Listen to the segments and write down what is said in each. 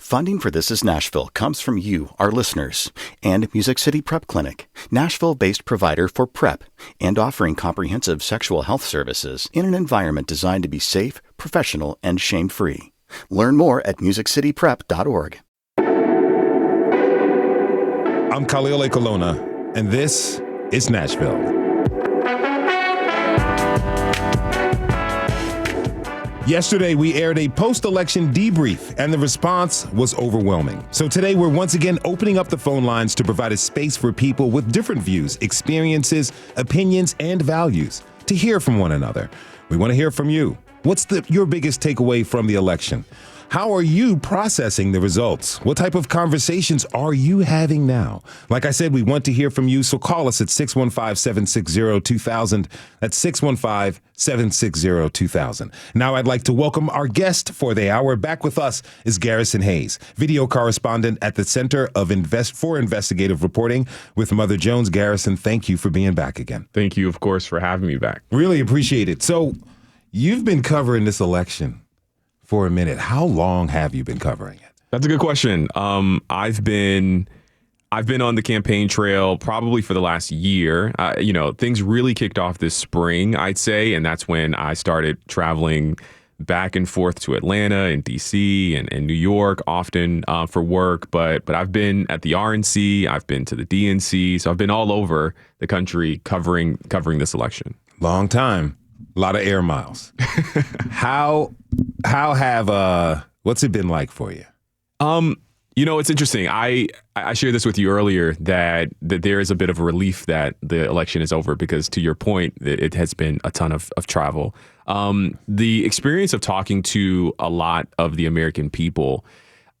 Funding for This Is Nashville comes from you, our listeners, and Music City Prep Clinic, Nashville-based provider for PrEP and offering comprehensive sexual health services in an environment designed to be safe, professional, and shame-free. Learn more at musiccityprep.org. I'm Khalil A. Colonna, and this is Nashville. Yesterday, we aired a post-election debrief, and the response was overwhelming. So today, we're once again opening up the phone lines to provide a space for people with different views, experiences, opinions, and values to hear from one another. We want to hear from you. What's your biggest takeaway from the election? How are you processing the results? What type of conversations are you having now? Like I said, we want to hear from you, so call us at 615-760-2000. That's 615-760-2000. Now I'd like to welcome our guest for the hour. Back with us is Garrison Hayes, video correspondent at the Center for Investigative Reporting with Mother Jones. Garrison, thank you for being back again. Thank you, of course, for having me back. Really appreciate it. So you've been covering this election for a minute. How long have you been covering it? That's a good question. I've been on the campaign trail probably for the last year. Things really kicked off this spring, I'd say, and that's when I started traveling back and forth to Atlanta and DC and New York often for work. But I've been at the RNC, I've been to the DNC, so I've been all over the country covering this election. Long time. A lot of air miles. What's it been like for you? It's interesting. I shared this with you earlier that there is a bit of a relief that the election is over because, to your point, it has been a ton of travel. The experience of talking to a lot of the American people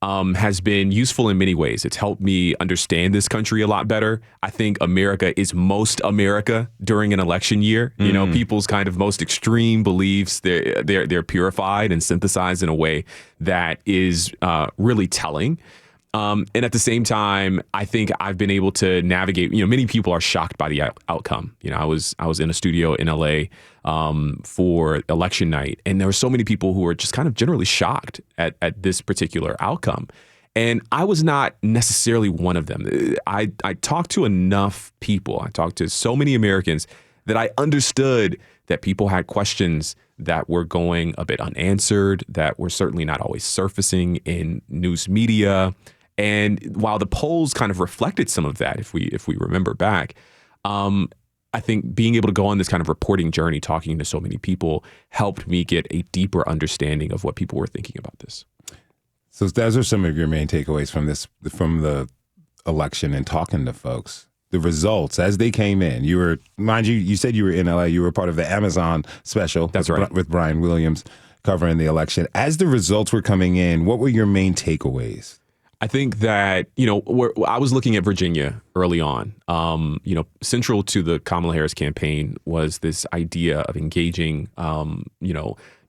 has been useful in many ways. It's helped me understand this country a lot better. I think America is most America during an election year. You know, people's kind of most extreme beliefs, they're purified and synthesized in a way that is really telling. And at the same time, I think I've been able to navigate. Many people are shocked by the outcome. I was in a studio in LA for election night, and there were so many people who were just kind of generally shocked at this particular outcome. And I was not necessarily one of them. I talked to enough people. I talked to so many Americans that I understood that people had questions that were going a bit unanswered, that were certainly not always surfacing in news media. And while the polls kind of reflected some of that, if we remember back, I think being able to go on this kind of reporting journey, talking to so many people, helped me get a deeper understanding of what people were thinking about this. So those are some of your main takeaways from the election and talking to folks. The results as they came in. You said you were in LA. You were part of the Amazon special. That's right. With Brian Williams covering the election. As the results were coming in, what were your main takeaways? I think that, I was looking at Virginia early on. Central to the Kamala Harris campaign was this idea of engaging,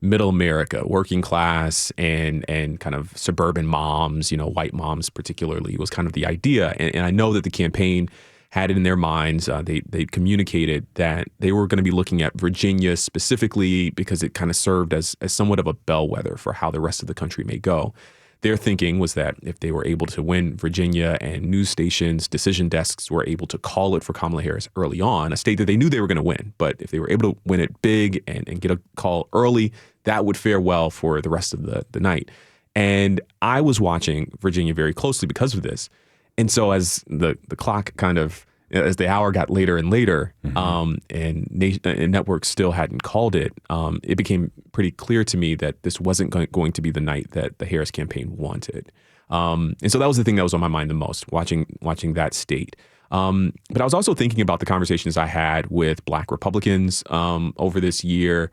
middle America, working class and kind of suburban moms, white moms particularly, was kind of the idea. And I know that the campaign had it in their minds. They communicated that they were going to be looking at Virginia specifically because it kind of served as somewhat of a bellwether for how the rest of the country may go. Their thinking was that if they were able to win Virginia and news stations, decision desks were able to call it for Kamala Harris early on, a state that they knew they were going to win. But if they were able to win it big and get a call early, that would fare well for the rest of the night. And I was watching Virginia very closely because of this. And so as the clock as the hour got later and later, and networks still hadn't called it, it became pretty clear to me that this wasn't going to be the night that the Harris campaign wanted. And so that was the thing that was on my mind the most, watching that state. But I was also thinking about the conversations I had with Black Republicans over this year,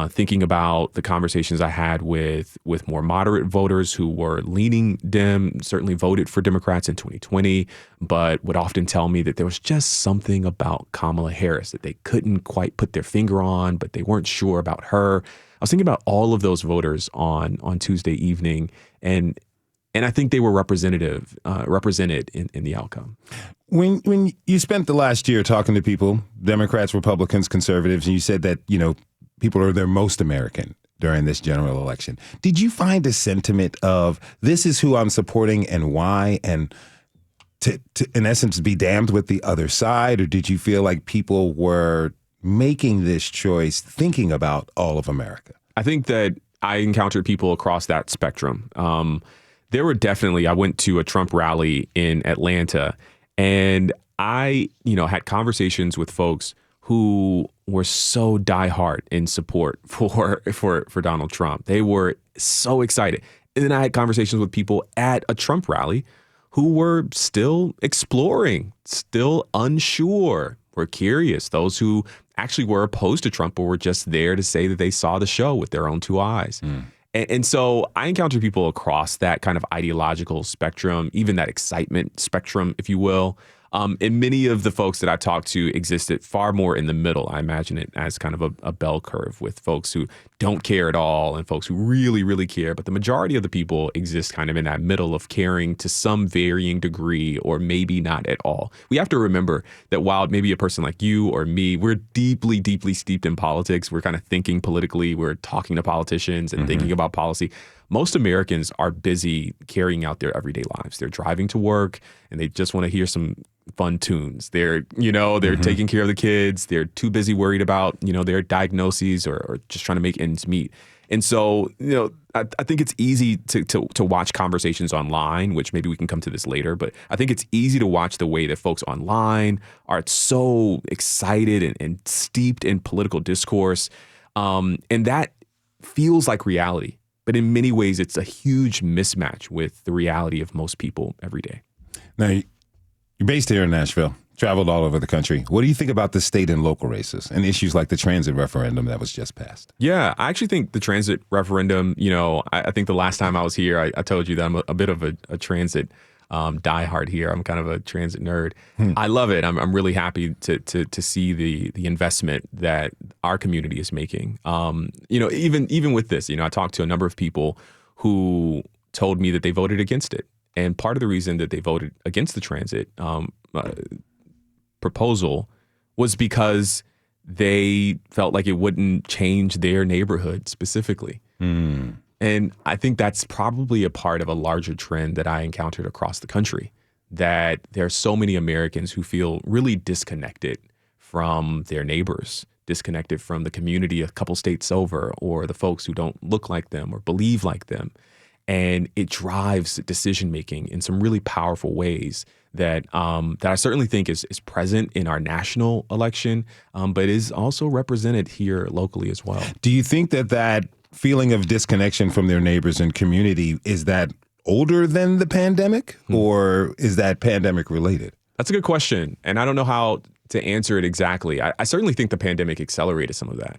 thinking about the conversations I had with more moderate voters who were leaning Dem, certainly voted for Democrats in 2020, but would often tell me that there was just something about Kamala Harris that they couldn't quite put their finger on, but they weren't sure about her. I was thinking about all of those voters on Tuesday evening, and I think they were represented in the outcome. When you spent the last year talking to people, Democrats, Republicans, conservatives, and you said that, people are their most American. during this general election. Did you find a sentiment of this is who I'm supporting and why, and to in essence be damned with the other side? Or did you feel like people were making this choice thinking about all of America? I think that I encountered people across that spectrum. There were definitely, I went to a Trump rally in Atlanta, and I, had conversations with folks who were so diehard in support for Donald Trump. They were so excited. And then I had conversations with people at a Trump rally who were still exploring, still unsure, were curious. Those who actually were opposed to Trump or were just there to say that they saw the show with their own two eyes. And so I encountered people across that kind of ideological spectrum, even that excitement spectrum, if you will. And many of the folks that I talked to existed far more in the middle. I imagine it as kind of a bell curve with folks who don't care at all and folks who really, really care. But the majority of the people exist kind of in that middle of caring to some varying degree or maybe not at all. We have to remember that while maybe a person like you or me, we're deeply, deeply steeped in politics. We're kind of thinking politically. We're talking to politicians and thinking about policy. Most Americans are busy carrying out their everyday lives. They're driving to work and they just want to hear some fun tunes. They're, they're taking care of the kids. They're too busy worried about, their diagnoses or just trying to make ends meet. And so, I think it's easy to watch conversations online, which maybe we can come to this later, but I think it's easy to watch the way that folks online are so excited and steeped in political discourse. And that feels like reality. But in many ways, it's a huge mismatch with the reality of most people every day. Now, you're based here in Nashville, traveled all over the country. What do you think about the state and local races and issues like the transit referendum that was just passed? Yeah, I actually think the transit referendum, I think the last time I was here, I told you that I'm a bit of a transit diehard here. I'm kind of a transit nerd. I love it. I'm really happy to see the investment that our community is making. Even with this, I talked to a number of people who told me that they voted against it. And part of the reason that they voted against the transit proposal was because they felt like it wouldn't change their neighborhood specifically. And I think that's probably a part of a larger trend that I encountered across the country, that there are so many Americans who feel really disconnected from their neighbors, disconnected from the community a couple states over, or the folks who don't look like them or believe like them. And it drives decision-making in some really powerful ways that I certainly think is present in our national election, but is also represented here locally as well. Do you think that feeling of disconnection from their neighbors and community, is that older than the pandemic, or is that pandemic related? That's a good question. And I don't know how to answer it exactly. I certainly think the pandemic accelerated some of that.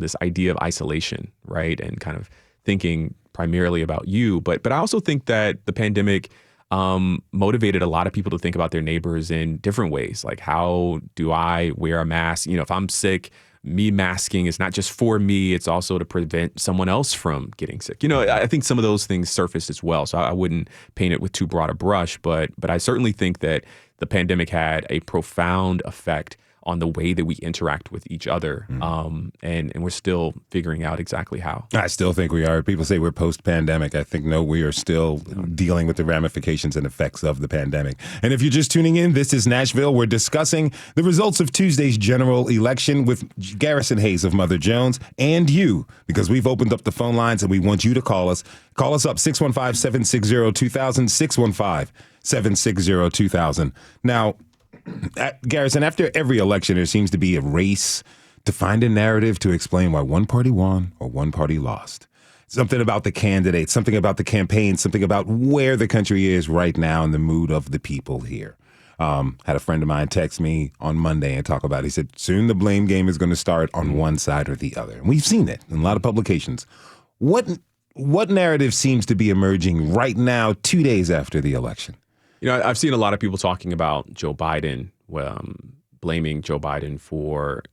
This idea of isolation, right? And kind of thinking primarily about you. But I also think that the pandemic motivated a lot of people to think about their neighbors in different ways. Like, how do I wear a mask? If I'm sick, me masking is not just for me, it's also to prevent someone else from getting sick. I think some of those things surfaced as well. So I wouldn't paint it with too broad a brush, but I certainly think that the pandemic had a profound effect on the way that we interact with each other. And we're still figuring out exactly how. I still think we are. People say we're post-pandemic. I think, no, we are still dealing with the ramifications and effects of the pandemic. And if you're just tuning in, this is Nashville. We're discussing the results of Tuesday's general election with Garrison Hayes of Mother Jones and you, because we've opened up the phone lines and we want you to call us. Call us up, 615-760-2000, 615-760-2000. Now, Garrison, after every election, there seems to be a race to find a narrative to explain why one party won or one party lost. Something about the candidates, something about the campaign, something about where the country is right now and the mood of the people here. Had a friend of mine text me on Monday and talk about it. He said, soon the blame game is going to start on one side or the other. And we've seen it in a lot of publications. What narrative seems to be emerging right now, 2 days after the election? I've seen a lot of people talking about Joe Biden, blaming Joe Biden for,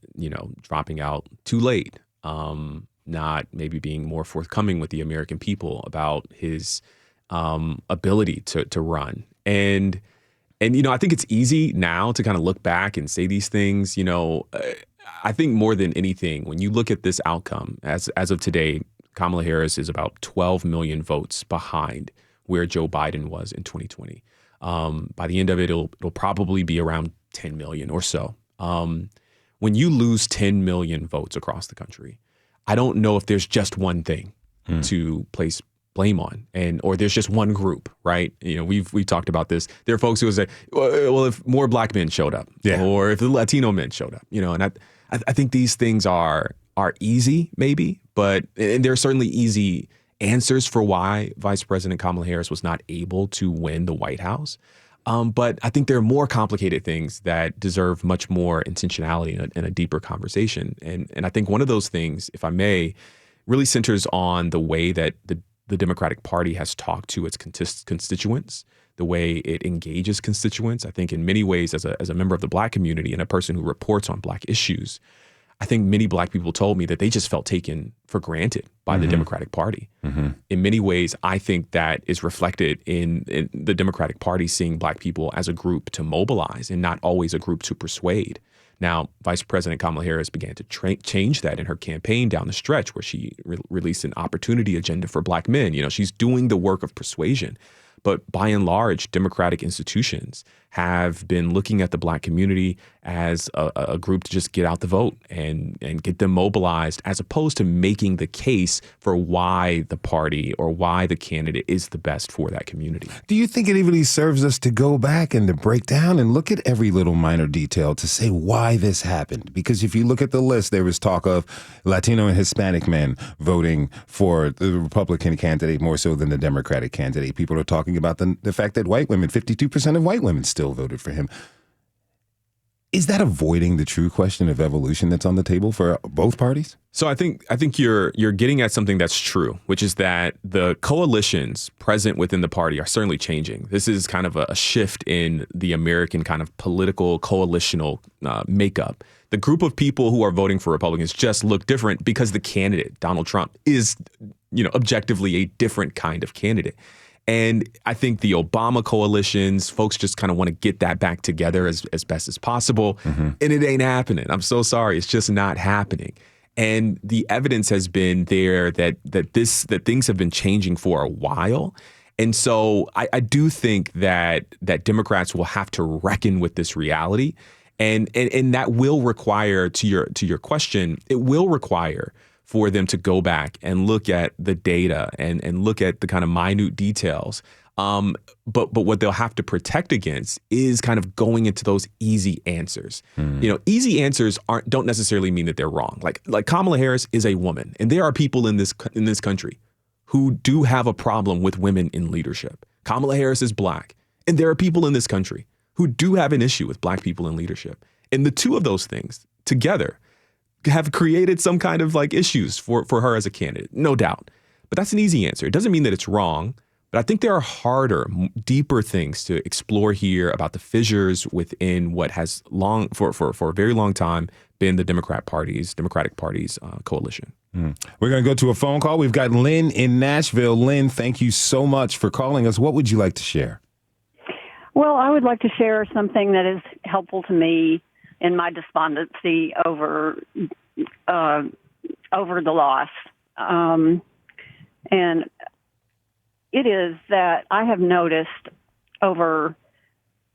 dropping out too late, not maybe being more forthcoming with the American people about his ability to run. And I think it's easy now to kind of look back and say these things. I think more than anything, when you look at this outcome as of today, Kamala Harris is about 12 million votes behind where Joe Biden was in 2020. By the end of it, it'll probably be around 10 million or so. When you lose 10 million votes across the country, I don't know if there's just one thing to place blame on, or there's just one group, right? We've talked about this. There are folks who will say, well, if more black men showed up, or if the Latino men showed up, and I think these things are easy, maybe, and there are certainly easy answers for why Vice President Kamala Harris was not able to win the White House. But I think there are more complicated things that deserve much more intentionality and a deeper conversation. And I think one of those things, if I may, really centers on the way that the Democratic Party has talked to its constituents, the way it engages constituents. I think in many ways, as a member of the Black community and a person who reports on Black issues, I think many Black people told me that they just felt taken for granted by the Democratic Party. In many ways, I think that is reflected in the Democratic Party seeing Black people as a group to mobilize and not always a group to persuade. Now, Vice President Kamala Harris began to change that in her campaign down the stretch, where she released an opportunity agenda for Black men. She's doing the work of persuasion. But by and large, democratic institutions have been looking at the Black community as a group to just get out the vote and get them mobilized, as opposed to making the case for why the party or why the candidate is the best for that community. Do you think it even serves us to go back and to break down and look at every little minor detail to say why this happened? Because if you look at the list, there was talk of Latino and Hispanic men voting for the Republican candidate more so than the Democratic candidate. People are talking about the fact that white women, 52% of white women still voted for him. Is that avoiding the true question of evolution that's on the table for both parties? So I think you're getting at something that's true, which is that the coalitions present within the party are certainly changing. This is kind of a shift in the American kind of political coalitional makeup. The group of people who are voting for Republicans just look different because the candidate, Donald Trump, is, objectively a different kind of candidate. And I think the Obama coalitions, folks just kind of want to get that back together as best as possible. And it ain't happening. I'm so sorry. It's just not happening. And the evidence has been there that things have been changing for a while. And so I do think that Democrats will have to reckon with this reality. And that will require, to your question, it will require for them to go back and look at the data and look at the kind of minute details. But what they'll have to protect against is kind of going into those easy answers. Easy answers don't necessarily mean that they're wrong. Like Kamala Harris is a woman, and there are people in this country who do have a problem with women in leadership. Kamala Harris is Black, and there are people in this country who do have an issue with Black people in leadership. And the two of those things together have created some kind of issues for her as a candidate, no doubt. But that's an easy answer. It doesn't mean that it's wrong, but I think there are harder, deeper things to explore here about the fissures within what has for a very long time been the Democratic Party's coalition. We're going to go to a phone call. We've got Lynn in Nashville. Lynn, thank you so much for calling us. What would you like to share? Well, I would like to share something that is helpful to me in my despondency over the loss. And it is that I have noticed over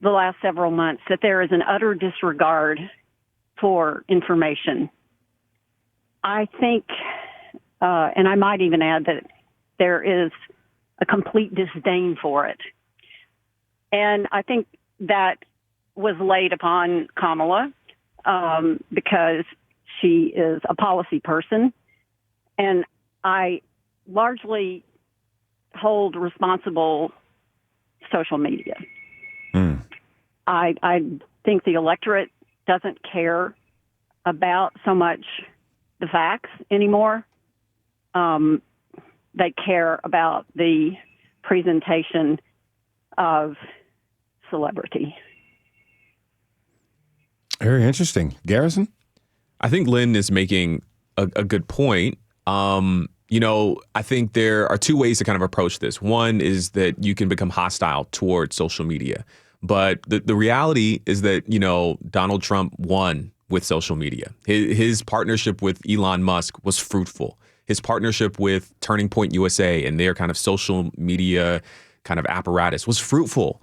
the last several months that there is an utter disregard for information. I think, and I might even add that there is a complete disdain for it. And I think that was laid upon Kamala because she is a policy person, and I largely hold responsible social media. I think the electorate doesn't care about so much the facts anymore. They care about the presentation of celebrity. Very interesting. Garrison? I think Lynn is making a good point. I think there are two ways to kind of approach this. One is that you can become hostile towards social media. But the reality is that, Donald Trump won with social media. His partnership with Elon Musk was fruitful. his partnership with Turning Point USA and their kind of social media kind of apparatus was fruitful.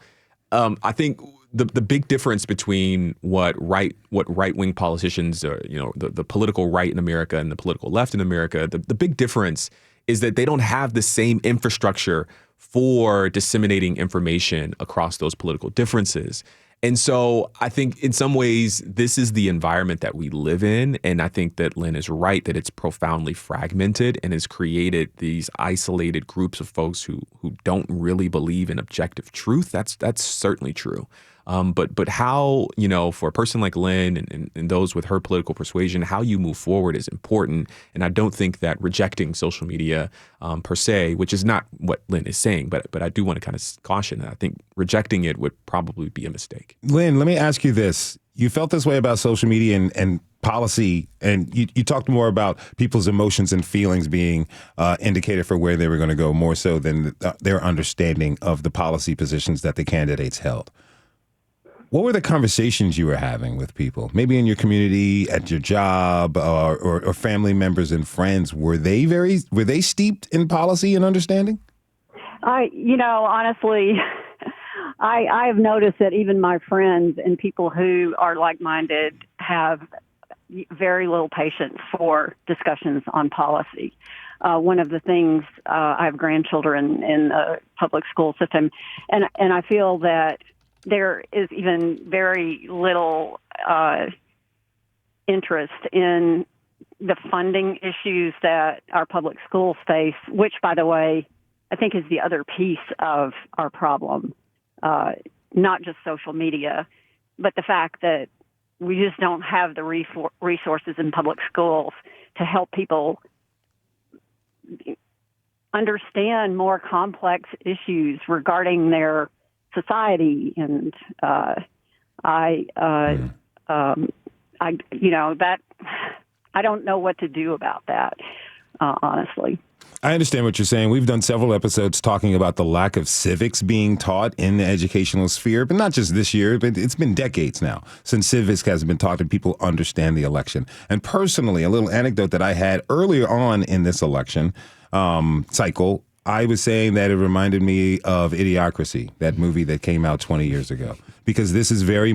I think the big difference between what right-wing politicians, or, the political right in America and the political left in America, the big difference is that they don't have the same infrastructure for disseminating information across those political differences. And so I think in some ways, this is the environment that we live in. And I think that Lynn is right that it's profoundly fragmented and has created these isolated groups of folks who don't really believe in objective truth. That's certainly true. But how, for a person like Lynn and those with her political persuasion, how you move forward is important. And I don't think that rejecting social media per se, which is not what Lynn is saying, but I do want to kind of caution that I think rejecting it would probably be a mistake. Lynn, let me ask you this. You felt this way about social media and policy, and you talked more about people's emotions and feelings being indicated for where they were going to go more so than their understanding of the policy positions that the candidates held. What were the conversations you were having with people, maybe in your community, at your job, or family members and friends? Were they steeped in policy and understanding? Honestly, I have noticed that even my friends and people who are like-minded have very little patience for discussions on policy. One of the things, I have grandchildren in the public school system, and I feel that there is even very little interest in the funding issues that our public schools face, which, by the way, I think is the other piece of our problem, not just social media, but the fact that we just don't have the resources in public schools to help people understand more complex issues regarding their society. And I don't know what to do about that, honestly. I understand what you're saying. We've done several episodes talking about the lack of civics being taught in the educational sphere, but not just this year, but it's been decades now since civics has been taught and people understand the election. And personally, a little anecdote that I had earlier on in this election cycle, I was saying that it reminded me of Idiocracy, that movie that came out 20 years ago, because it was very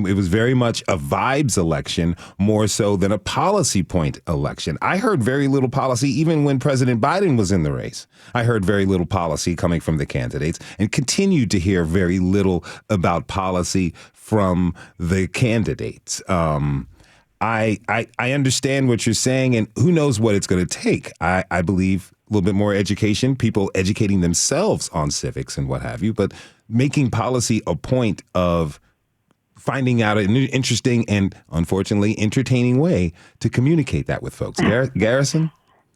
much a vibes election more so than a policy point election. I heard very little policy even when President Biden was in the race. I heard very little policy coming from the candidates and continued to hear very little about policy from the candidates. I understand what you're saying, and who knows what it's going to take. I believe a little bit more education, people educating themselves on civics and what have you, but making policy a point of finding out an interesting and, unfortunately, entertaining way to communicate that with folks. Garrison?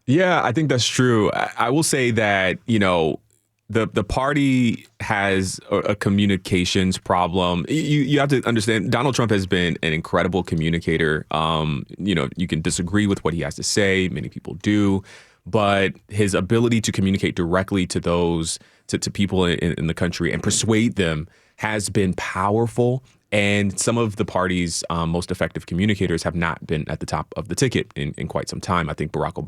Yeah, I think that's true. I will say that, the party has a communications problem. You have to understand, Donald Trump has been an incredible communicator. You can disagree with what he has to say. Many people do. But his ability to communicate directly to those, to people in the country and persuade them has been powerful. And some of the party's most effective communicators have not been at the top of the ticket in quite some time. I think back to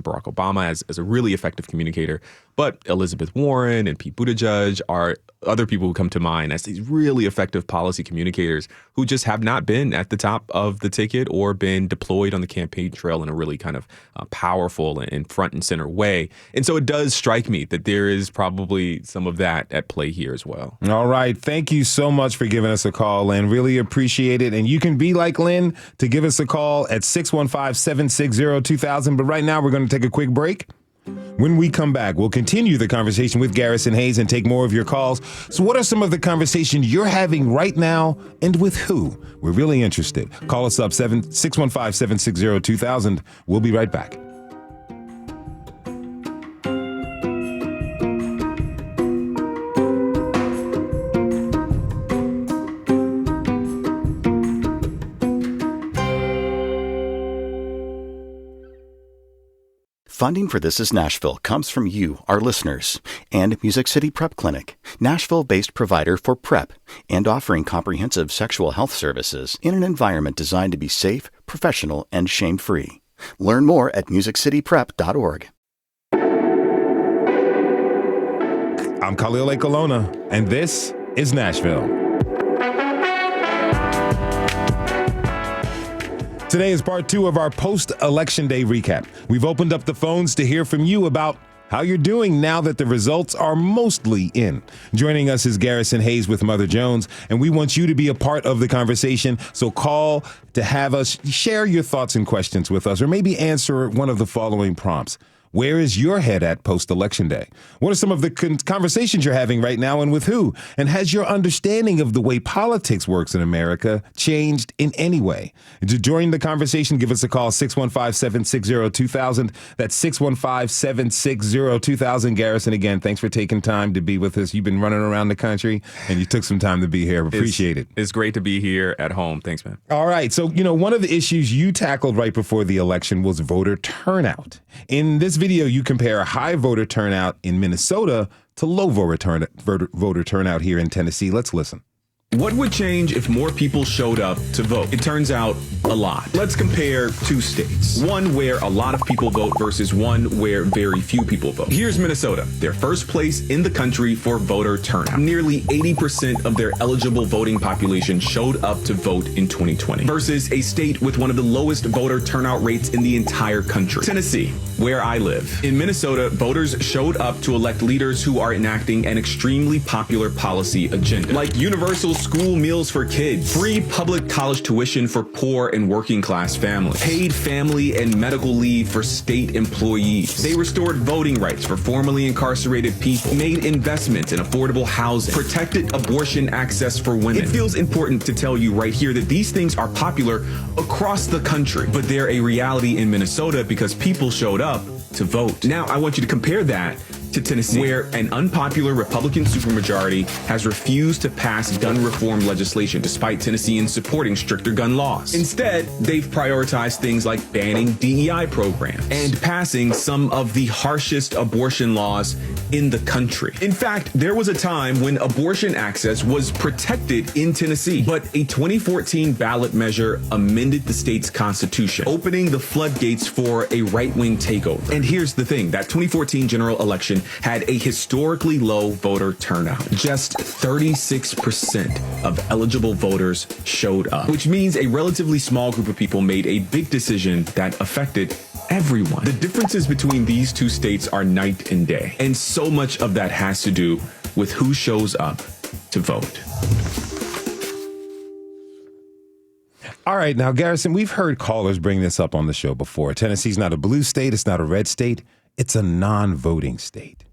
Barack Obama as a really effective communicator, but Elizabeth Warren and Pete Buttigieg are other people who come to mind as these really effective policy communicators who just have not been at the top of the ticket or been deployed on the campaign trail in a really kind of powerful and front and center way. And so it does strike me that there is probably some of that at play here as well. All right. Thank you so much for giving us a call, Lynn. Really appreciate it. And you can be like Lynn to give us a call at 615-760-2000. But right now we're going to take a quick break. When we come back, we'll continue the conversation with Garrison Hayes and take more of your calls. So what are some of the conversations you're having right now, and with who? We're really interested. Call us up, 615-760-2000. We'll be right back. Funding for This Is Nashville comes from you, our listeners, and Music City Prep Clinic, Nashville-based provider for PrEP and offering comprehensive sexual health services in an environment designed to be safe, professional, and shame-free. Learn more at musiccityprep.org. I'm Khalil Lake Alona, and this is Nashville. Today is part 2 of our post-election day recap. We've opened up the phones to hear from you about how you're doing now that the results are mostly in. Joining us is Garrison Hayes with Mother Jones, and we want you to be a part of the conversation. So call to have us share your thoughts and questions with us, or maybe answer one of the following prompts. Where is your head at post-election day? What are some of the conversations you're having right now, and with who? And has your understanding of the way politics works in America changed in any way? To join the conversation, give us a call, 615-760-2000. That's 615-760-2000. Garrison, again, thanks for taking time to be with us. You've been running around the country, and you took some time to be here. Appreciate it. It's great to be here at home. Thanks, man. All right. So, one of the issues you tackled right before the election was voter turnout. In this video, you compare high voter turnout in Minnesota to low voter turnout here in Tennessee. Let's listen. What would change if more people showed up to vote? It turns out a lot. Let's compare 2 states. One where a lot of people vote versus one where very few people vote. Here's Minnesota. They're first place in the country for voter turnout. Nearly 80% of their eligible voting population showed up to vote in 2020 versus a state with one of the lowest voter turnout rates in the entire country. Tennessee, where I live. In Minnesota, voters showed up to elect leaders who are enacting an extremely popular policy agenda, like universal school meals for kids, free public college tuition for poor and working class families, paid family and medical leave for state employees. They restored voting rights for formerly incarcerated people, made investments in affordable housing, protected abortion access for women. It feels important to tell you right here that these things are popular across the country, but they're a reality in Minnesota because people showed up to vote. Now, I want you to compare that to Tennessee, where an unpopular Republican supermajority has refused to pass gun reform legislation despite Tennesseans supporting stricter gun laws. Instead, they've prioritized things like banning DEI programs and passing some of the harshest abortion laws in the country. In fact, there was a time when abortion access was protected in Tennessee, but a 2014 ballot measure amended the state's constitution, opening the floodgates for a right-wing takeover. And here's the thing, that 2014 general election had a historically low voter turnout. Just 36% of eligible voters showed up, which means a relatively small group of people made a big decision that affected everyone. The differences between these 2 states are night and day, and so much of that has to do with who shows up to vote. All right. Now, Garrison, we've heard callers bring this up on the show before. Tennessee's not a blue state. It's not a red state. It's a non-voting state.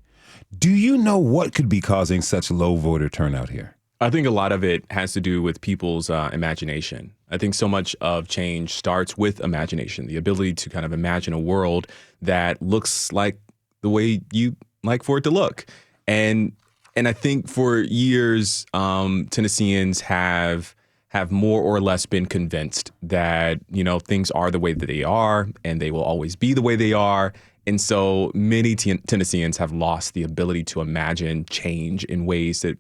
Do you know what could be causing such low voter turnout here? I think a lot of it has to do with people's imagination. I think so much of change starts with imagination, the ability to kind of imagine a world that looks like the way you like for it to look. And I think for years, Tennesseans have more or less been convinced that, things are the way that they are and they will always be the way they are. And so many Tennesseans have lost the ability to imagine change in ways that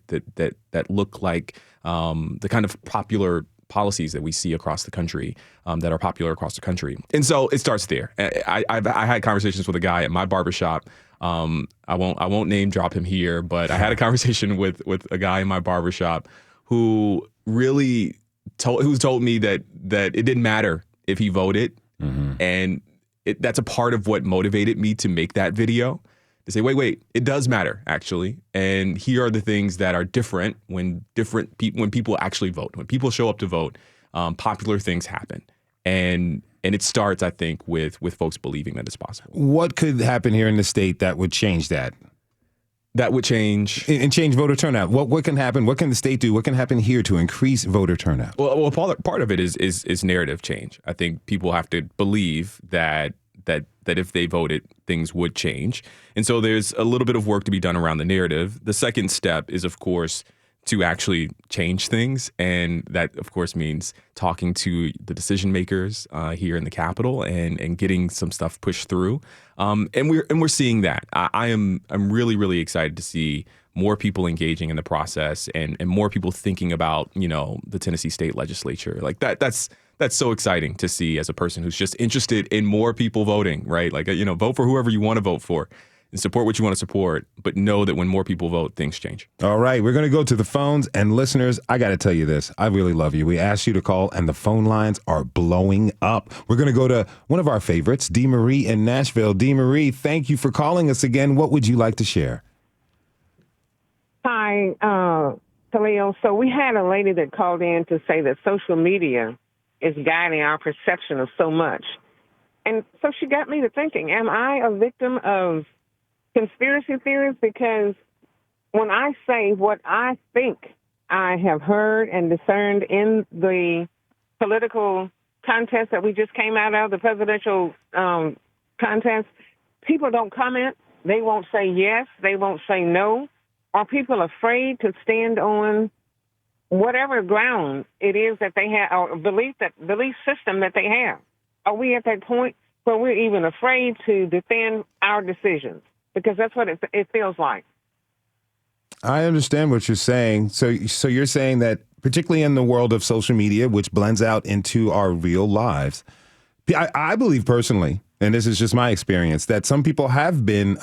look like the kind of popular policies that we see across the country, that are popular across the country. And so it starts there. I had conversations with a guy at my barbershop. I won't name drop him here, but I had a conversation with a guy in my barbershop who really told me that it didn't matter if he voted, and that's a part of what motivated me to make that video, to say, wait, it does matter, actually. And here are the things that are different when people actually vote. When people show up to vote, popular things happen. And it starts, I think, with folks believing that it's possible. What could happen here in the state that would change that? That would change and change voter turnout. What can happen? What can the state do? What can happen here to increase voter turnout? Well, part of it is narrative change. I think people have to believe that if they voted, things would change. And so there's a little bit of work to be done around the narrative. The second step is, of course, to actually change things. And that, of course, means talking to the decision makers here in the Capitol and getting some stuff pushed through. And we're seeing that. I'm really, really excited to see more people engaging in the process and more people thinking about, the Tennessee state legislature. Like that's so exciting to see as a person who's just interested in more people voting, right? Like, vote for whoever you want to vote for. and support what you want to support, but know that when more people vote, things change. All right, we're going to go to the phones. And listeners, I got to tell you this. I really love you. We asked you to call, and the phone lines are blowing up. We're going to go to one of our favorites, Dee Marie in Nashville. Dee Marie, thank you for calling us again. What would you like to share? Hi, Khalil. So we had a lady that called in to say that social media is guiding our perception of so much. And so she got me to thinking, am I a victim of conspiracy theories? Because when I say what I think I have heard and discerned in the political contest that we just came out of, the presidential contest, people don't comment. They won't say yes. They won't say no. Are people afraid to stand on whatever ground it is that they have, or belief system that they have? Are we at that point where we're even afraid to defend our decisions? Because that's what it feels like. I understand what you're saying. So you're saying that particularly in the world of social media, which blends out into our real lives, I believe personally, and this is just my experience, that some people have been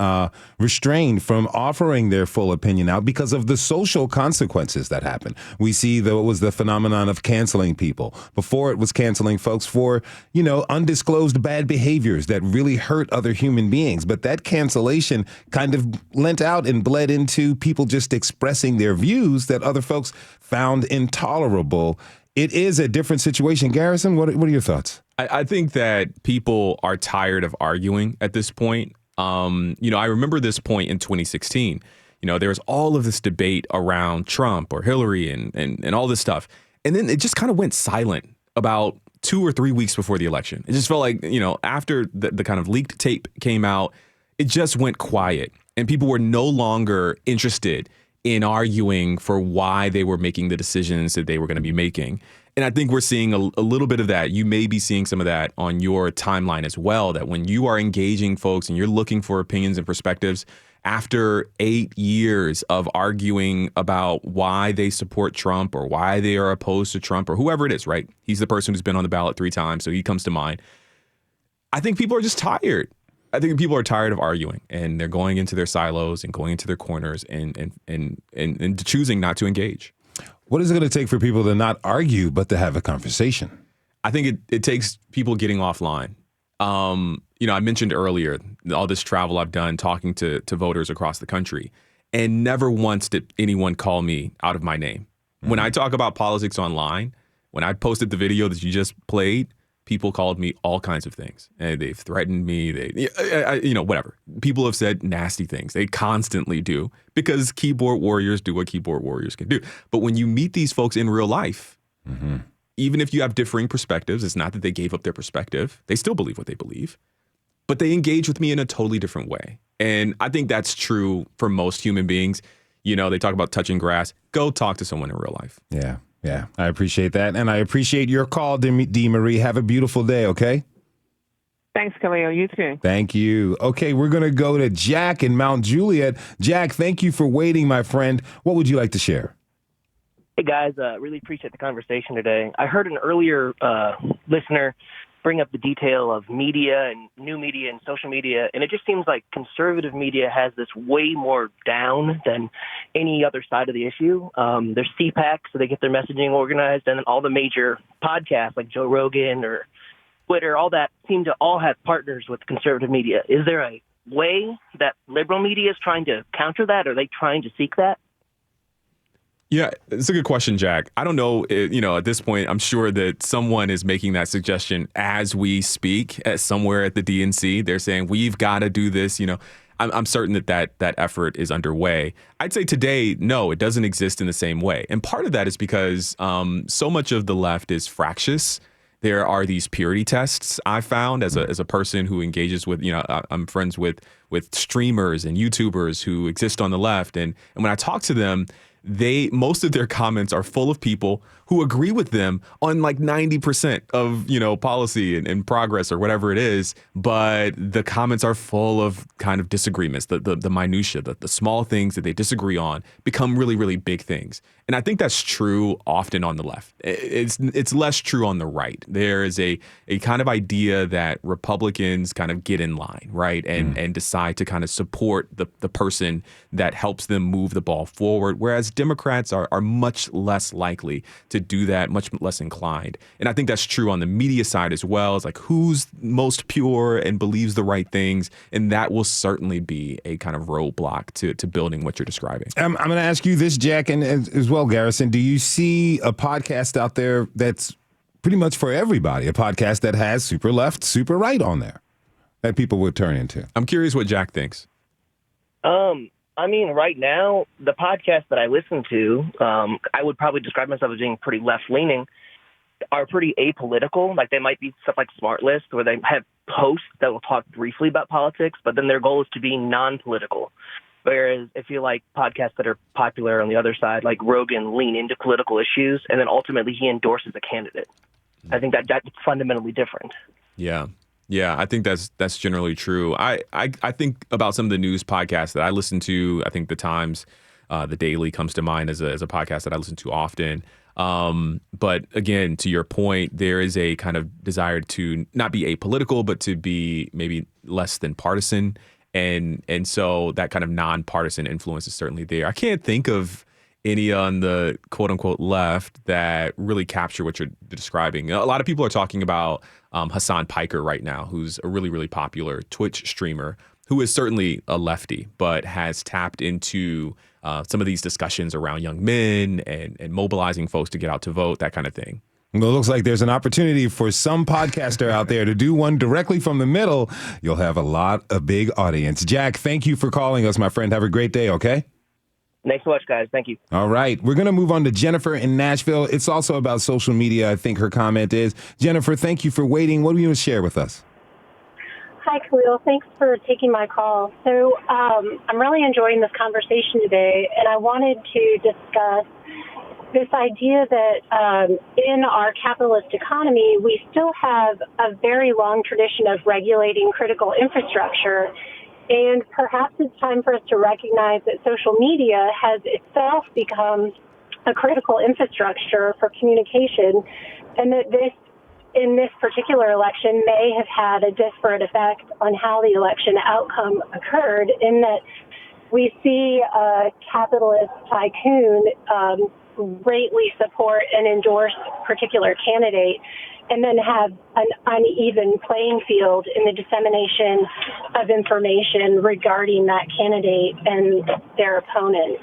restrained from offering their full opinion out because of the social consequences that happen. We see it was the phenomenon of canceling people. Before it was canceling folks for, undisclosed bad behaviors that really hurt other human beings. But that cancellation kind of lent out and bled into people just expressing their views that other folks found intolerable. It is a different situation. Garrison, what are your thoughts? I think that people are tired of arguing at this point. I remember this point in 2016. There was all of this debate around Trump or Hillary and all this stuff. And then it just kind of went silent about 2 or 3 weeks before the election. It just felt like, after the kind of leaked tape came out, it just went quiet. And people were no longer interested in arguing for why they were making the decisions that they were going to be making. And I think we're seeing a little bit of that. You may be seeing some of that on your timeline as well, that when you are engaging folks and you're looking for opinions and perspectives, after 8 years of arguing about why they support Trump or why they are opposed to Trump or whoever it is, right? He's the person who's been on the ballot 3 times, so he comes to mind. I think people are just tired. I think people are tired of arguing, and they're going into their silos and going into their corners and choosing not to engage. What is it going to take for people to not argue, but to have a conversation? I think it takes people getting offline. I mentioned earlier all this travel I've done talking to voters across the country, and never once did anyone call me out of my name. Mm-hmm. When I talk about politics online, when I posted the video that you just played, people called me all kinds of things, and they've threatened me. Whatever. People have said nasty things. They constantly do, because keyboard warriors do what keyboard warriors can do. But when you meet these folks in real life, mm-hmm. even if you have differing perspectives, it's not that they gave up their perspective. They still believe what they believe, but they engage with me in a totally different way. And I think that's true for most human beings. They talk about touching grass. Go talk to someone in real life. Yeah, I appreciate that. And I appreciate your call, Dee Marie. Have a beautiful day, okay? Thanks, Khalil. You too. Thank you. Okay, we're going to go to Jack in Mount Juliet. Jack, thank you for waiting, my friend. What would you like to share? Hey, guys. Really appreciate the conversation today. I heard an earlier listener bring up the detail of media and new media and social media, and it just seems like conservative media has this way more down than any other side of the issue. There's CPAC, so they get their messaging organized, and then all the major podcasts like Joe Rogan or Twitter, all that seem to all have partners with conservative media. Is there a way that liberal media is trying to counter that? Are they trying to seek that? Yeah, it's a good question, Jack. I don't know, at this point, I'm sure that someone is making that suggestion as we speak somewhere at the DNC. They're saying, we've got to do this. I'm certain that effort is underway. I'd say today, no, it doesn't exist in the same way. And part of that is because so much of the left is fractious. There are these purity tests I found as a person who engages with, I'm friends with streamers and YouTubers who exist on the left. And when I talk to them, most of their comments are full of people who agree with them on like 90% of, policy and progress or whatever it is. But the comments are full of kind of disagreements, the minutia, the small things that they disagree on become really, really big things. And And I think that's true often on the left. It's less true on the right. There is a kind of idea that Republicans kind of get in line, right, and decide to kind of support the person that helps them move the ball forward, whereas Democrats are much less likely to do that, much less inclined. And I think that's true on the media side as well. It's like who's most pure and believes the right things, and that will certainly be a kind of roadblock to building what you're describing. I'm going to ask you this, Jack, and as well, Garrison. Do you see a podcast out there that's pretty much for everybody, a podcast that has super left, super right on there that people would turn into? I'm curious what Jack thinks. I mean, right now, the podcast that I listen to, I would probably describe myself as being pretty left-leaning, are pretty apolitical. Like, they might be stuff like Smart List, where they have hosts that will talk briefly about politics, but then their goal is to be non-political. Whereas if you like podcasts that are popular on the other side, like Rogan, lean into political issues, and then ultimately he endorses a candidate. I think that's fundamentally different. Yeah. Yeah, I think that's generally true. I think about some of the news podcasts that I listen to. I think The Times, The Daily comes to mind as a podcast that I listen to often. But again, to your point, there is a kind of desire to not be apolitical, but to be maybe less than partisan. And so that kind of nonpartisan influence is certainly there. I can't think of any on the quote unquote left that really capture what you're describing. A lot of people are talking about Hassan Piker right now, who's a really, really popular Twitch streamer who is certainly a lefty, but has tapped into some of these discussions around young men and mobilizing folks to get out to vote, that kind of thing. Well, it looks like there's an opportunity for some podcaster out there to do one directly from the middle. You'll have a lot of big audience. Jack, thank you for calling us, my friend. Have a great day, okay? Thanks so much, guys. Thank you. All right. We're going to move on to Jennifer in Nashville. It's also about social media, I think her comment is. Jennifer, thank you for waiting. What do you want to share with us? Hi, Khalil. Thanks for taking my call. So I'm really enjoying this conversation today, and I wanted to discuss this idea that in our capitalist economy, we still have a very long tradition of regulating critical infrastructure. And perhaps it's time for us to recognize that social media has itself become a critical infrastructure for communication, and that in this particular election may have had a disparate effect on how the election outcome occurred, in that we see a capitalist tycoon greatly support and endorse a particular candidate, and then have an uneven playing field in the dissemination of information regarding that candidate and their opponent.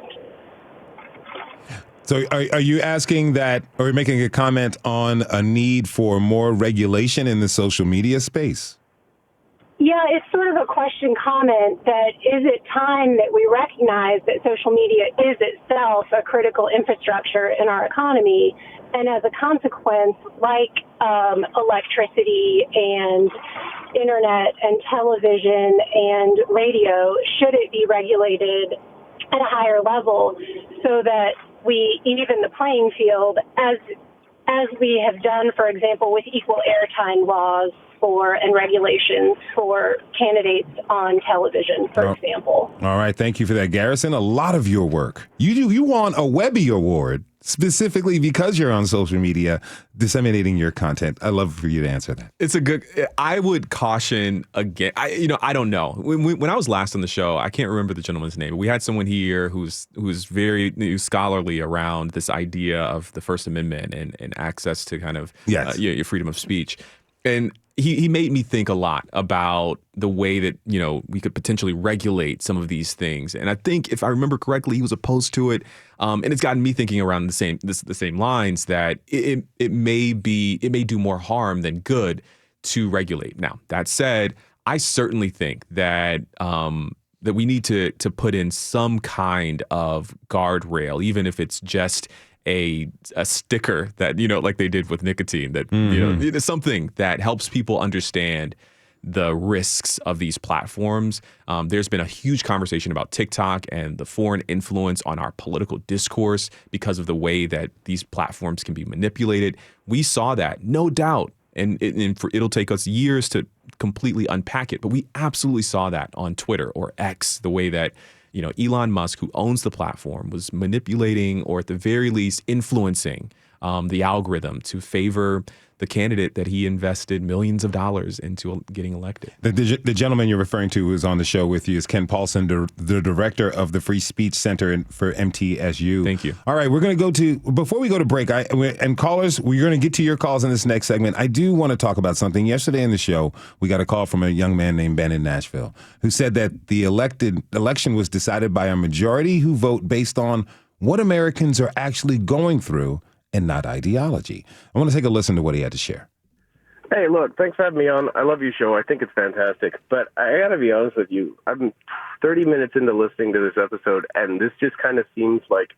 So are you asking that, or making a comment on a need for more regulation in the social media space? Yeah, it's sort of a question comment that is it time that we recognize that social media is itself a critical infrastructure in our economy, and as a consequence, like electricity and internet and television and radio, should it be regulated at a higher level so that we even the playing field as we have done, for example, with equal airtime laws and regulations for candidates on television, for example. All right. Thank you for that, Garrison. A lot of your work. You won a Webby Award specifically because you're on social media disseminating your content. I'd love for you to answer that. It's a good, I would caution again. I don't know. When I was last on the show, I can't remember the gentleman's name, but we had someone here who's very scholarly around this idea of the First Amendment and access to kind of your freedom of speech. And he made me think a lot about the way that, we could potentially regulate some of these things. And I think, if I remember correctly, he was opposed to it. And it's gotten me thinking around the same lines that it may do more harm than good to regulate. Now, that said, I certainly think that that we need to put in some kind of guardrail, even if it's just a sticker that, like they did with nicotine, that, something that helps people understand the risks of these platforms. There's been a huge conversation about TikTok and the foreign influence on our political discourse because of the way that these platforms can be manipulated. We saw that, no doubt. And it'll take us years to completely unpack it. But we absolutely saw that on Twitter or X, the way that Elon Musk, who owns the platform, was manipulating or at the very least influencing the algorithm to favor the candidate that he invested millions of dollars into getting elected. The gentleman you're referring to who's on the show with you is Ken Paulson, the director of the Free Speech Center for MTSU. Thank you. All right, we're going to go to, before we go to break, and callers, we're going to get to your calls in this next segment. I do want to talk about something. Yesterday in the show, we got a call from a young man named Ben in Nashville who said that the election was decided by a majority who vote based on what Americans are actually going through and not ideology. I want to take a listen to what he had to share. Hey, look, thanks for having me on. I love your show. I think it's fantastic. But I got to be honest with you. I'm 30 minutes into listening to this episode, and this just kind of seems like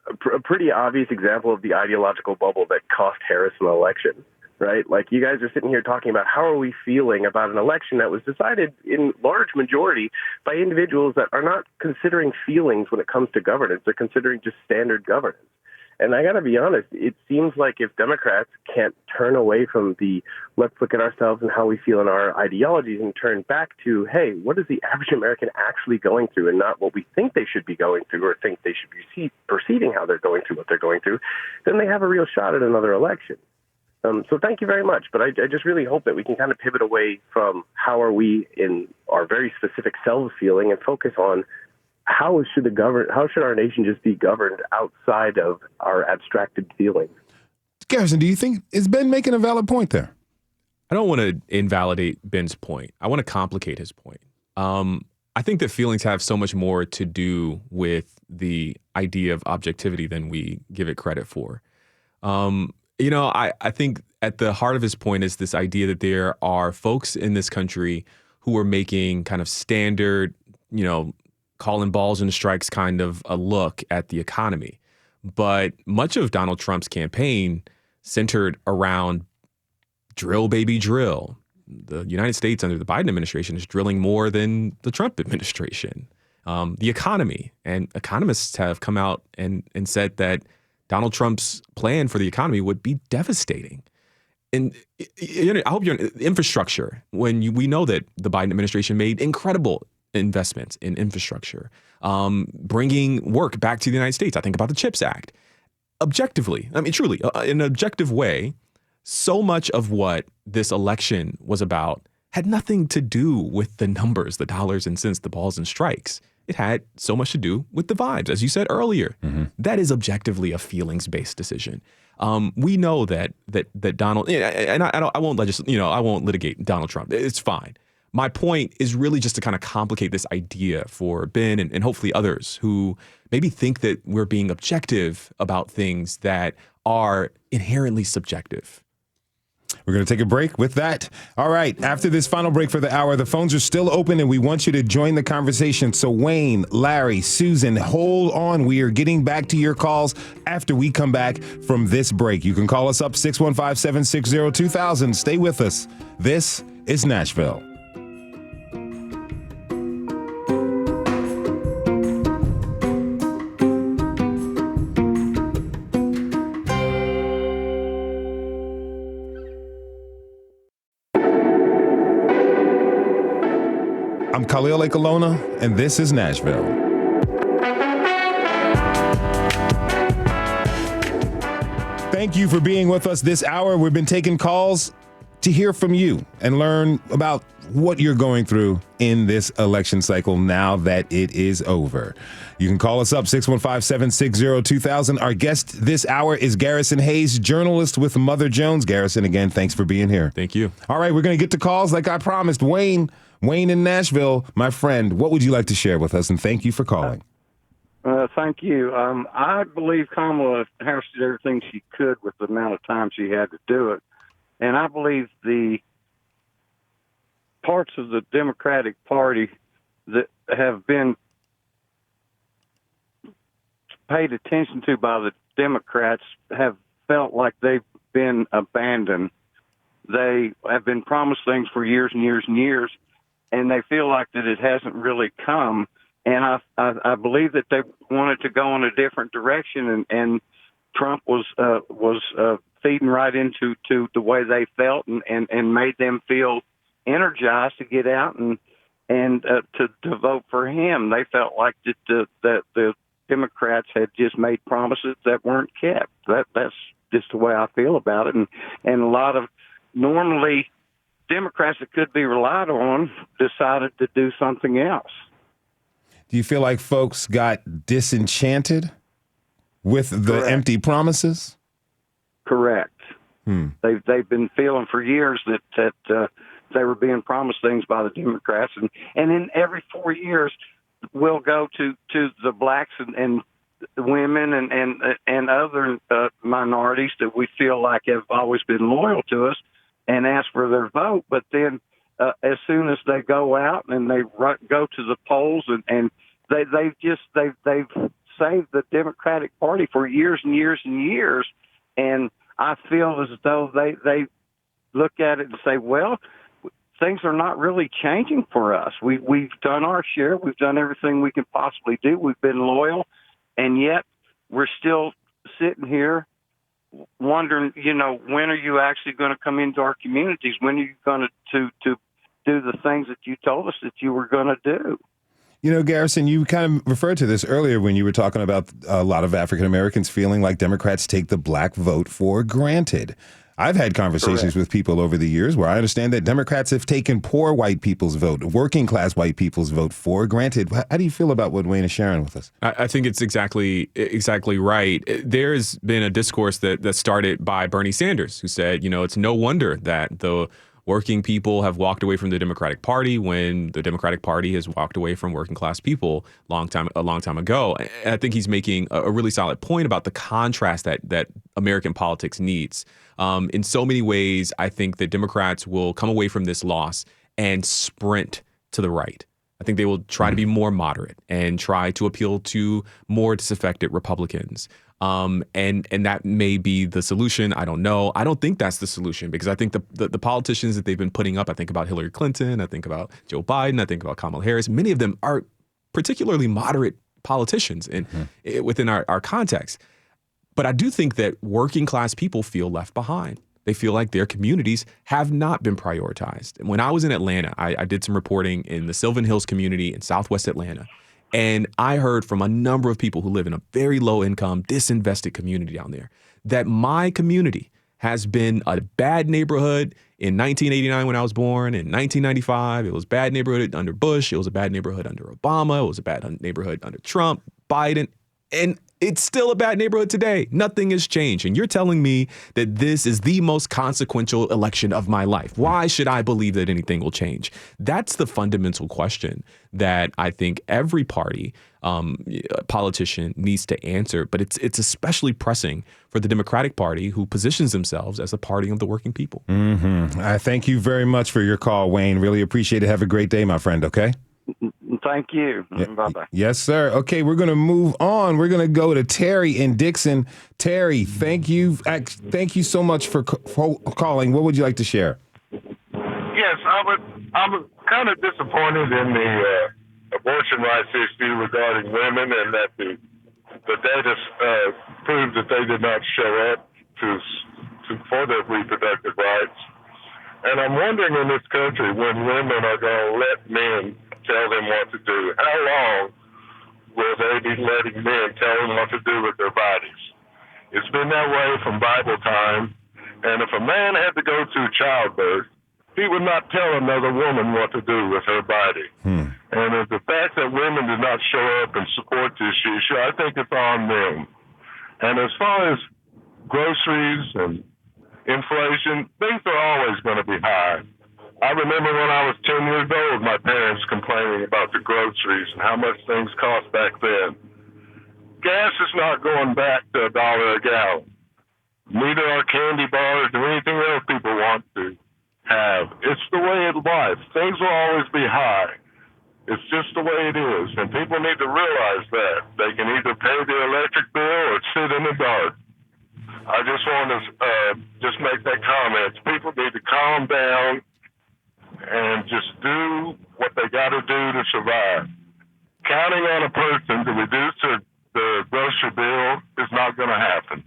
a pretty obvious example of the ideological bubble that cost Harris an election, right? Like, you guys are sitting here talking about how are we feeling about an election that was decided in large majority by individuals that are not considering feelings when it comes to governance. They're considering just standard governance. And I got to be honest, it seems like if Democrats can't turn away from the let's look at ourselves and how we feel in our ideologies and turn back to, hey, what is the average American actually going through and not what we think they should be going through or think they should be perceiving how they're going through what they're going through, then they have a real shot at another election. So thank you very much. But I just really hope that we can kind of pivot away from how are we in our very specific selves feeling and focus on how should our nation just be governed outside of our abstracted feelings? Garrison, do you think, is Ben making a valid point there? I don't want to invalidate Ben's point. I want to complicate his point. I think that feelings have so much more to do with the idea of objectivity than we give it credit for. I think at the heart of his point is this idea that there are folks in this country who are making kind of standard, calling balls and strikes kind of a look at the economy. But much of Donald Trump's campaign centered around drill, baby, drill. The United States under the Biden administration is drilling more than the Trump administration. The economy, and economists have come out and said that Donald Trump's plan for the economy would be devastating. And I hope you're infrastructure. We know that the Biden administration made incredible investments in infrastructure, bringing work back to the United States. I think about the CHIPS Act. Objectively, truly, in an objective way, so much of what this election was about had nothing to do with the numbers, the dollars and cents, the balls and strikes. It had so much to do with the vibes, as you said earlier. Mm-hmm. That is objectively a feelings-based decision. We know that Donald, and I won't litigate Donald Trump. It's fine. My point is really just to kind of complicate this idea for Ben and hopefully others who maybe think that we're being objective about things that are inherently subjective. We're going to take a break with that. All right. After this final break for the hour, the phones are still open and we want you to join the conversation. So Wayne, Larry, Susan, hold on. We are getting back to your calls after we come back from this break. You can call us up 615-760-2000. Stay with us. This is Nashville. I'm Khalil Akolona, and this is Nashville. Thank you for being with us this hour. We've been taking calls to hear from you and learn about what you're going through in this election cycle now that it is over. You can call us up 615-760-2000. Our guest this hour is Garrison Hayes, journalist with Mother Jones. Garrison, again, thanks for being here. Thank you. All right, we're going to get to calls like I promised. Wayne in Nashville, my friend, what would you like to share with us? And thank you for calling. Thank you. I believe Kamala Harris did everything she could with the amount of time she had to do it. And I believe the parts of the Democratic Party that have been paid attention to by the Democrats have felt like they've been abandoned. They have been promised things for years and years and years, and they feel like that it hasn't really come. And I believe that they wanted to go in a different direction, and Trump was feeding right into the way they felt and made them feel energized to get out and and to vote for him. They felt like that the Democrats had just made promises that weren't kept. That's just the way I feel about it. And a lot of normally Democrats that could be relied on decided to do something else. Do you feel like folks got disenchanted with the Correct. empty promises? Correct. They've been feeling for years that they were being promised things by the Democrats, and then every 4 years we'll go to the blacks and women and other minorities that we feel like have always been loyal to us and ask for their vote. But then as soon as they go out and they go to the polls and they've saved the Democratic Party for years and years and years, and I feel as though they look at it and say, well, things are not really changing for us. We've done our share. We've done everything we can possibly do. We've been loyal, and yet we're still sitting here wondering, when are you actually going to come into our communities? When are you going to do the things that you told us that you were going to do? Garrison, you kind of referred to this earlier when you were talking about a lot of African Americans feeling like Democrats take the black vote for granted. I've had conversations with people over the years where I understand that Democrats have taken poor white people's vote, working class white people's vote for granted. How do you feel about what Wayne is sharing with us? I think it's exactly right. There's been a discourse that started by Bernie Sanders, who said, it's no wonder that the working people have walked away from the Democratic Party when the Democratic Party has walked away from working class people a long time ago. And I think he's making a really solid point about the contrast that American politics needs. In so many ways, I think that Democrats will come away from this loss and sprint to the right. I think they will try to be more moderate and try to appeal to more disaffected Republicans. And that may be the solution. I don't know. I don't think that's the solution, because I think the politicians that they've been putting up, I think about Hillary Clinton, I think about Joe Biden, I think about Kamala Harris. Many of them are particularly moderate politicians within our context. But I do think that working class people feel left behind. They feel like their communities have not been prioritized. And when I was in Atlanta, I did some reporting in the Sylvan Hills community in Southwest Atlanta. And I heard from a number of people who live in a very low income, disinvested community down there that my community has been a bad neighborhood in 1989 when I was born. In 1995, it was a bad neighborhood under Bush. It was a bad neighborhood under Obama. It was a bad neighborhood under Trump, Biden. And it's still a bad neighborhood today. Nothing has changed. And you're telling me that this is the most consequential election of my life. Why should I believe that anything will change? That's the fundamental question that I think every party, politician needs to answer. But it's especially pressing for the Democratic Party, who positions themselves as a party of the working people. I thank you very much for your call, Wayne. Really appreciate it. Have a great day, my friend. Okay? Thank you. Bye-bye. Yes, sir. Okay, we're going to move on. We're going to go to Terry in Dixon. Terry, thank you. Thank you so much for calling. What would you like to share? Yes, I'm kind of disappointed in the abortion rights issue regarding women, and that the data proved that they did not show up for their reproductive rights. And I'm wondering in this country, when women are going to let men tell them what to do, how long will they be letting men tell them what to do with their bodies? It's been that way from Bible time, and if a man had to go through childbirth, he would not tell another woman what to do with her body. And the fact that women did not show up and support this issue, I think it's on them. And as far as groceries and inflation, things are always going to be high. I remember when I was 10 years old, my parents complaining about the groceries and how much things cost back then. Gas is not going back to $1 a gallon. Neither are candy bars or anything else people want to have. It's the way of life. Things will always be high. It's just the way it is. And people need to realize that. They can either pay the electric bill or sit in the dark. I just want to just make that comment. People need to calm down and just do what they got to do to survive. Counting on a person to reduce the grocery bill is not going to happen.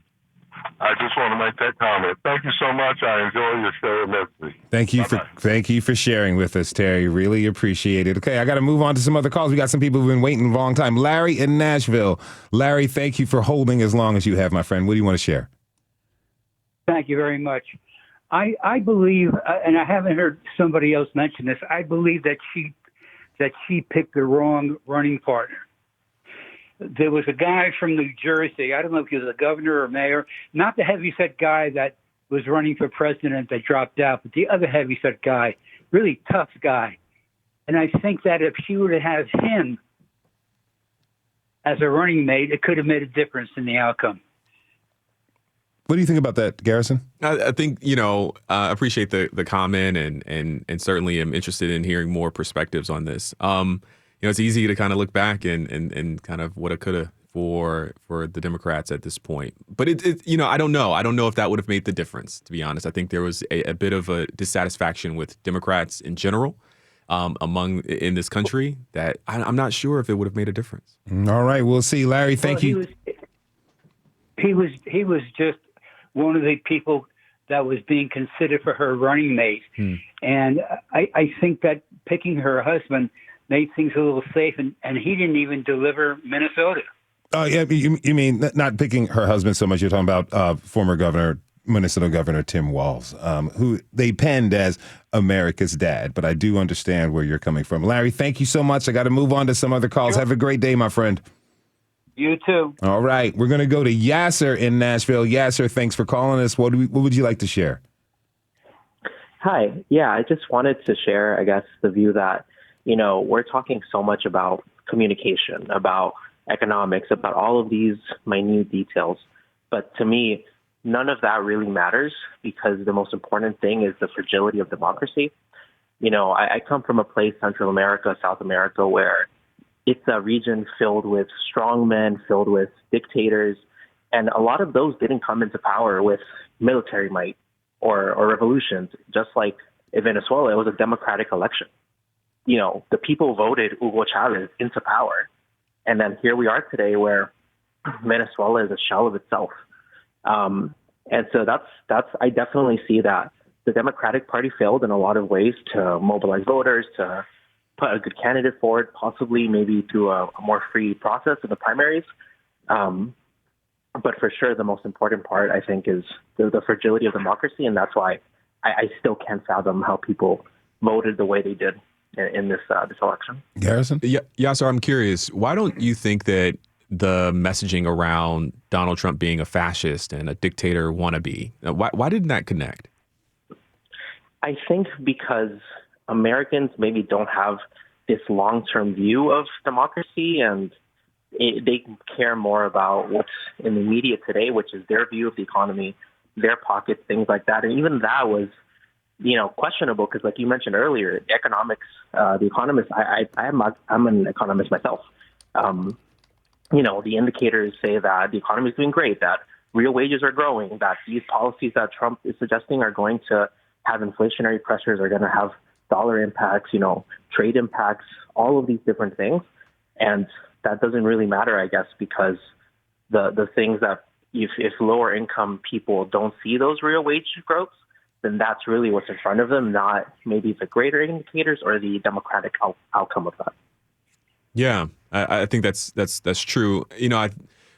I just want to make that comment. Thank you so much. I enjoy your show immensely. Thank you for sharing with us, Terry. Really appreciate it. Okay, I got to move on to some other calls. We got some people who've been waiting a long time. Larry in Nashville. Larry, thank you for holding as long as you have, my friend. What do you want to share? Thank you very much. I believe, and I haven't heard somebody else mention this, I believe that she picked the wrong running partner. There was a guy from New Jersey, I don't know if he was a governor or mayor, not the heavyset guy that was running for president that dropped out, but the other heavyset guy, really tough guy. And I think that if she would have had him as a running mate, it could have made a difference in the outcome. What do you think about that, Garrison? I think, I appreciate the comment and certainly am interested in hearing more perspectives on this. It's easy to kind of look back and kind of woulda, coulda for the Democrats at this point. But I don't know. I don't know if that would have made the difference, to be honest. I think there was a bit of a dissatisfaction with Democrats in general in this country that I'm not sure if it would have made a difference. All right, we'll see. Larry, thank you. He was just one of the people that was being considered for her running mate. And I think that picking her husband made things a little safe, and he didn't even deliver Minnesota. Yeah, you mean not picking her husband so much. You're talking about former Minnesota Governor Tim Walz, who they penned as America's dad. But I do understand where you're coming from. Larry, thank you so much. I got to move on to some other calls. Sure. Have a great day, my friend. You too. All right. We're going to go to Yasser in Nashville. Yasser, thanks for calling us. What would you like to share? Hi. Yeah, I just wanted to share, I guess, the view that, we're talking so much about communication, about economics, about all of these minute details. But to me, none of that really matters because the most important thing is the fragility of democracy. I come from a place, Central America, South America, where it's a region filled with strong men, filled with dictators, and a lot of those didn't come into power with military might or revolutions. Just like in Venezuela, it was a democratic election. The people voted Hugo Chavez into power. And then here we are today where Venezuela is a shell of itself. And so that's I definitely see that the Democratic Party failed in a lot of ways to mobilize voters, to put a good candidate forward, possibly maybe through a more free process in the primaries. But for sure, the most important part, I think, is the fragility of democracy. And that's why I still can't fathom how people voted the way they did in this election. Garrison? Yeah, so I'm curious. Why don't you think that the messaging around Donald Trump being a fascist and a dictator wannabe, why didn't that connect? I think because Americans maybe don't have this long-term view of democracy, and they care more about what's in the media today, which is their view of the economy, their pockets, things like that. And even that was, questionable because, like you mentioned earlier, economics, the economist, I'm an economist myself. The indicators say that the economy is doing great, that real wages are growing, that these policies that Trump is suggesting are going to have inflationary pressures, are going to have dollar impacts, trade impacts, all of these different things. And that doesn't really matter, I guess, because the things that if lower income people don't see those real wage growths, then that's really what's in front of them, not maybe the greater indicators or the democratic outcome of that. Yeah, I think that's true.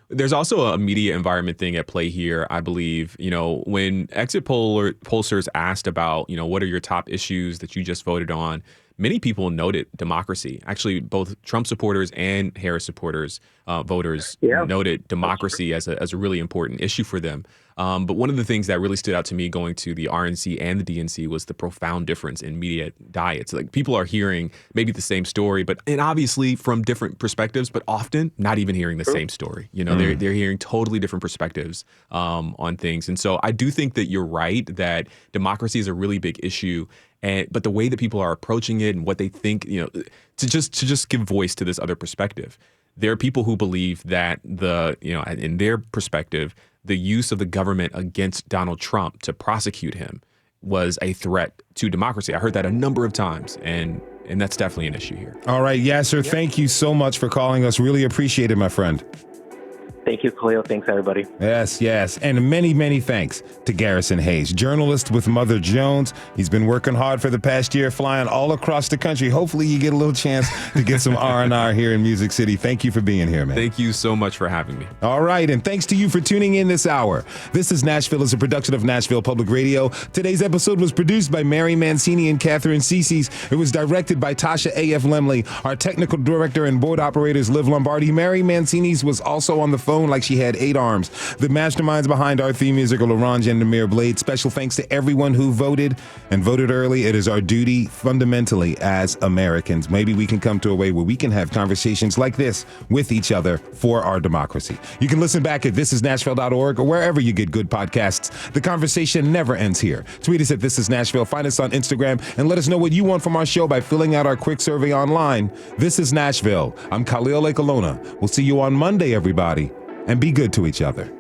There's also a media environment thing at play here, I believe. When exit pollsters asked about, what are your top issues that you just voted on, many people noted democracy. Actually, both Trump supporters and Harris supporters, voters, noted democracy as a really important issue for them. But one of the things that really stood out to me going to the RNC and the DNC was the profound difference in media diets. Like, people are hearing maybe the same story, and obviously from different perspectives, but often not even hearing the same story. They're hearing totally different perspectives on things. And so I do think that you're right that democracy is a really big issue. But the way that people are approaching it and what they think, to just give voice to this other perspective. There are people who believe that in their perspective, the use of the government against Donald Trump to prosecute him was a threat to democracy. I heard that a number of times, and that's definitely an issue here. All right, Yasser, thank you so much for calling us. Really appreciate it, my friend. Thank you, Khalil. Thanks, everybody. Yes, yes. And many, many thanks to Garrison Hayes, journalist with Mother Jones. He's been working hard for the past year, flying all across the country. Hopefully you get a little chance to get some R&R here in Music City. Thank you for being here, man. Thank you so much for having me. All right, and thanks to you for tuning in this hour. This is Nashville is a production of Nashville Public Radio. Today's episode was produced by Mary Mancini and Catherine Ceces. It was directed by Tasha A.F. Lemley. Our technical director and board operators, Liv Lombardi. Mary Mancini's was also on the phone like she had 8 arms. The masterminds behind our theme music are Laurent and Demir Blade. Special thanks to everyone who voted and voted early. It is our duty fundamentally as Americans. Maybe we can come to a way where we can have conversations like this with each other for our democracy. You can listen back at thisisnashville.org or wherever you get good podcasts. The conversation never ends here. Tweet us at This Is Nashville. Find us on Instagram and let us know what you want from our show by filling out our quick survey online. This is Nashville. I'm Khalil Lake Alona. We'll see you on Monday, everybody. And be good to each other.